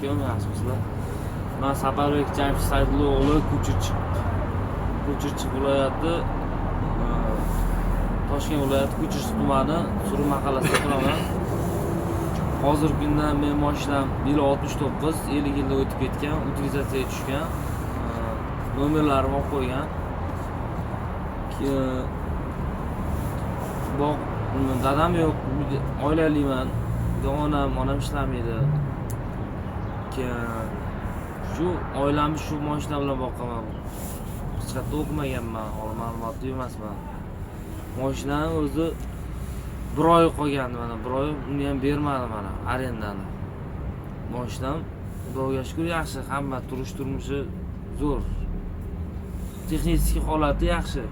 ekan, yaxshimisizlar. Men Safarбек Jamshid Saidullo o'g'li Ko'chirchi viloyati Toshkent viloyati Ko'chirchi tumani Suri mahallasida turaman. Hozirgi kunda men mashinam yili 69, 50 yilda o'tib ketgan, utilizatsiyaga tushgan. Nomerlarim olib qo'ygan. Dadam yo'q, oilaliman. Onam ishlamaydi. Shu oilamni shu mashina bilan boqaman. Hech qayerda o'qimaganman, ma'lumotli emasman. Mashinaning o'zi 1 oy qolgandi mana, 1 oy uni ham bermadi mana arendani. Mashinam Xudoga shukr yaxshi, hamma turmushi zo'r. Texnik holati yaxshi.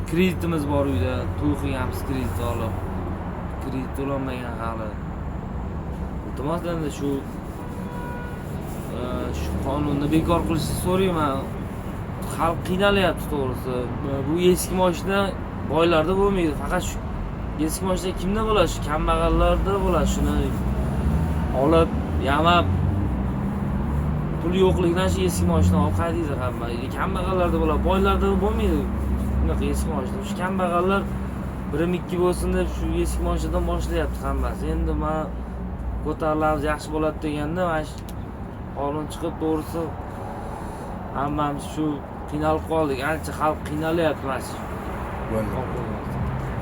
Kreditimiz bor uyda, to'y qilganmiz kredit olib. Kredit to'lanmagan hali. Iltimos endi shu qonunni bekor qilishni so'rayman. Xalq qiynalyapti to'g'risi. Bu eski mashina boylarda bo'lmaydi. Faqat shu eski mashina kimda bo'ladi? Shu kambag'allarda bo'ladi. Shuni olib, yamab pul yo'qligidan shu eski mashina olib haydaydi hamma. Kambag'allarda bo'ladi, boylarda bo'lmaydi. Bunaqa eski mashina. Shu kambag'allar 1-2 bo'lsin deb shu eski mashinadan boshlayapti hammasi. Endi men ko'tarilamiz, yaxshi bo'ladi deganda, mana shu qonun chiqib to'g'risi hammamiz shu qiynalib qoldik. Ancha xalq qiynalyapti mana shu.